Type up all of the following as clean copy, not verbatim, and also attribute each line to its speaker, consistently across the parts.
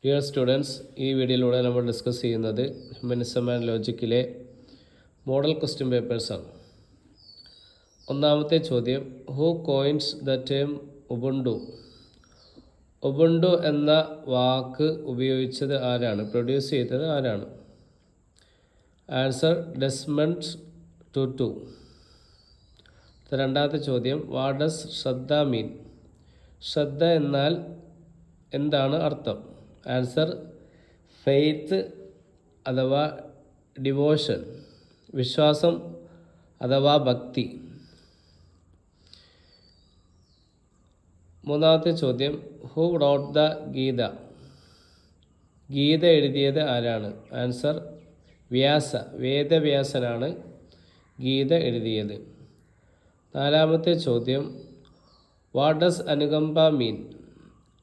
Speaker 1: Dear students, ഈ വീഡിയോയിലൂടെ നമ്മൾ ഡിസ്കസ് ചെയ്യുന്നത് ഹ്യൂമനിസം ആൻഡ് ലോജിക്കിലെ മോഡൽ ക്വസ്റ്റ്യൻ പേപ്പേഴ്സാണ്. ഒന്നാമത്തെ ചോദ്യം, who coins the term Ubuntu? Ubuntu എന്ന വാക്ക് ഉപയോഗിച്ചത് ആരാണ്? പ്രൊഡ്യൂസ് ചെയ്തത് ആരാണ്? ആൻസർ ഡെസ്മണ്ട് ടുട്ടു. രണ്ടാമത്തെ ചോദ്യം, വാട്ട് ഡസ് ശ്രദ്ധ മീൻ? ശ്രദ്ധ എന്നാൽ എന്താണ് അർത്ഥം? ആൻസർ ഫെയ്ത്ത് അഥവാ ഡിവോഷൻ, വിശ്വാസം അഥവാ ഭക്തി. മൂന്നാമത്തെ ചോദ്യം, who wrote the Gita? Gita എഴുതിയത് ആരാണ്? ആൻസർ വ്യാസ, വേദവ്യാസനാണ് ഗീത എഴുതിയത്. നാലാമത്തെ ചോദ്യം, വാട്ട് ഡസ് അനുകമ്പ മീൻ?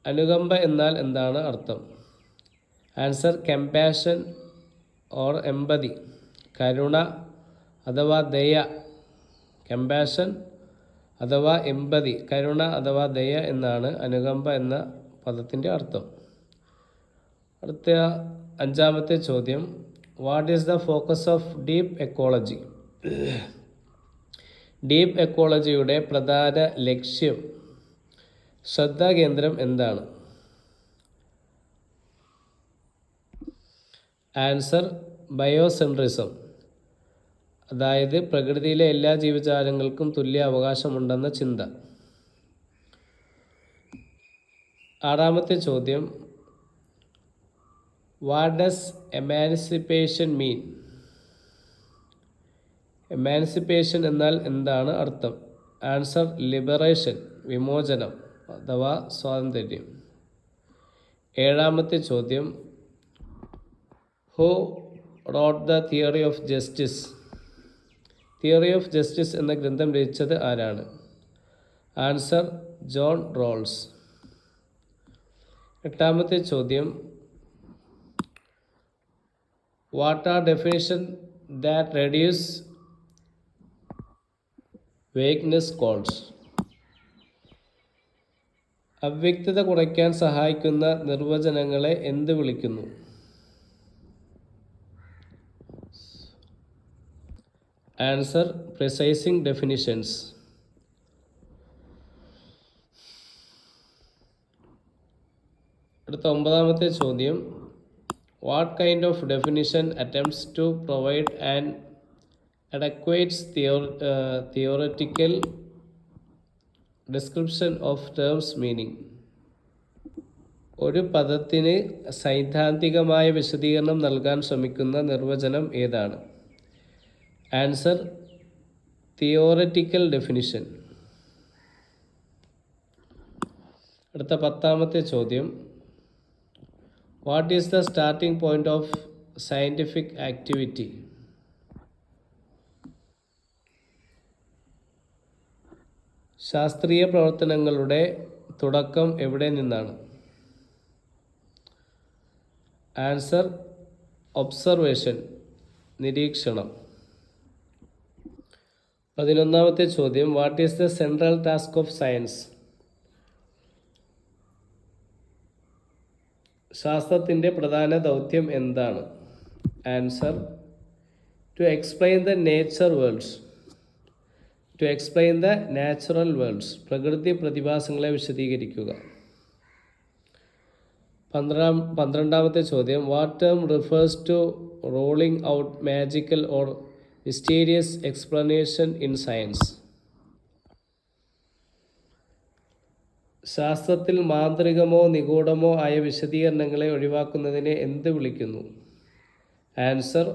Speaker 1: അനുകമ്പ എന്നാൽ എന്താണ് അർത്ഥം? ആൻസർ കമ്പാഷൻ ഓർ എമ്പതി, കരുണ അഥവാ ദയ. കമ്പാഷൻ അഥവാ എമ്പതി, കരുണ അഥവാ ദയ എന്നാണ് അനുകമ്പ എന്ന പദത്തിൻ്റെ അർത്ഥം. അടുത്ത അഞ്ചാമത്തെ ചോദ്യം, what is the focus of deep ecology? Deep എക്കോളജിയുടെ പ്രധാന ലക്ഷ്യം, ശ്രദ്ധാകേന്ദ്രം എന്താണ്? ആൻസർ ബയോസെൻട്രിസം, അതായത് പ്രകൃതിയിലെ എല്ലാ ജീവജാലങ്ങൾക്കും തുല്യ അവകാശമുണ്ടെന്ന ചിന്ത. ആറാമത്തെ ചോദ്യം, what does emancipation mean? Emancipation എന്നാൽ എന്താണ് അർത്ഥം? ആൻസർ ലിബറേഷൻ, വിമോചനം അഥവാ സ്വാതന്ത്ര്യം. ഏഴാമത്തെ ചോദ്യം, who wrote the theory of justice? Theory of justice എന്ന ഗ്രന്ഥം രചിച്ചത് ആരാണ്? Answer John Rawls. എട്ടാമത്തെ ചോദ്യം, what are definition that reduce vagueness calls? അവ്യക്തത കുറയ്ക്കാൻ സഹായിക്കുന്ന നിർവചനങ്ങളെ എന്ത് വിളിക്കുന്നു? Answer precising definitions. അടുത്ത ഒമ്പതാമത്തെ ചോദ്യം, what kind of definition attempts to provide an adequate theoretical description of terms meaning? ഒരു പദത്തിന് സൈദ്ധാന്തികമായ വിശദീകരണം നൽകാൻ ശ്രമിക്കുന്ന നിർവചനം ഏതാണ്? Answer theoretical definition. അടുത്ത പത്താമത്തെ ചോദ്യം, what is the starting point of scientific activity? ശാസ്ത്രീയ പ്രവർത്തനങ്ങളുടെ തുടക്കം എവിടെ നിന്നാണ്? ആൻസർ ഒബ്സർവേഷൻ, നിരീക്ഷണം. 11ാമത്തെ ചോദ്യം, what is the central task of science? ശാസ്ത്രത്തിൻ്റെ പ്രധാന ദൗത്യം എന്താണ്? Answer to explain the nature worlds, to explain the natural worlds, പ്രകൃതി പ്രതിഭാസങ്ങളെ വിശദീകരിക്കുക. 12ാമത്തെ ചോദ്യം, what term refers to rolling out magical or mysterious explanation in science? ശാസ്ത്രത്തിൽ മാന്ത്രികമോ നിഗൂഢമോ ആയ വിശദീകരണങ്ങളെ ഒഴിവാക്കുന്നതിനെ എന്ത് വിളിക്കുന്നു? ആൻസർ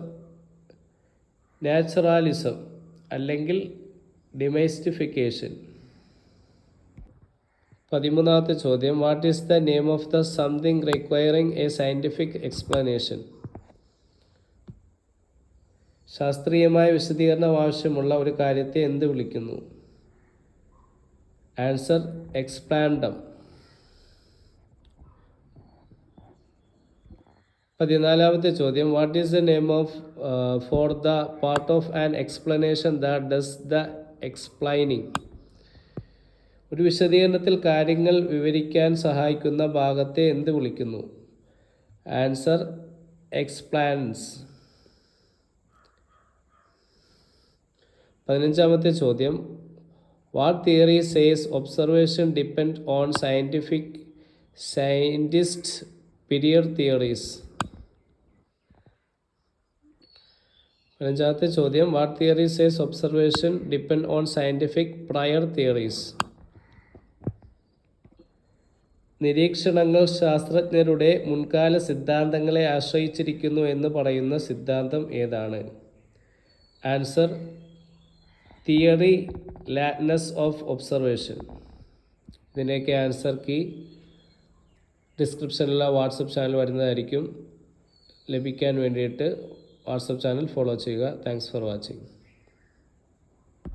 Speaker 1: നാച്ചുറാലിസം അല്ലെങ്കിൽ ഡിമൈസ്റ്റിഫിക്കേഷൻ. 13ാമത്തെ ചോദ്യം, what is the name of the something requiring A scientific explanation? ശാസ്ത്രീയമായ വിശദീകരണം ആവശ്യമുള്ള ഒരു കാര്യത്തെ എന്ത് വിളിക്കുന്നു? ആൻസർ എക്സ്പാൻഡം. 14ാമത്തെ ചോദ്യം, what is the name of for the part of an explanation that does the explaining? ഒരു വിശദീകരണത്തിൽ കാര്യങ്ങൾ വിവരിക്കാൻ സഹായിക്കുന്ന ഭാഗത്തെ എന്ത് വിളിക്കുന്നു? Answer explains. 15-ാമത്തെ ചോദ്യം. What theory says observation depend on scientist period theories? 15-ാമത്തെ ചോദ്യം. What theory says observation depend on scientific prior theories? നിരീക്ഷണങ്ങൾ ശാസ്ത്രജ്ഞരുടെ മുൻകാല സിദ്ധാന്തങ്ങളെ ആശ്രയിച്ചിരിക്കുന്നു എന്ന് പറയുന്ന സിദ്ധാന്തം ഏതാണ്? Answer theory ladenness of observation. ഇതിൻ്റെയൊക്കെ ആൻസർ കീ ഡിസ്ക്രിപ്ഷനിലുള്ള വാട്സപ്പ് ചാനൽ വരുന്നതായിരിക്കും. ലഭിക്കാൻ വേണ്ടിയിട്ട് വാട്സപ്പ് ചാനൽ ഫോളോ ചെയ്യുക. Thanks for watching.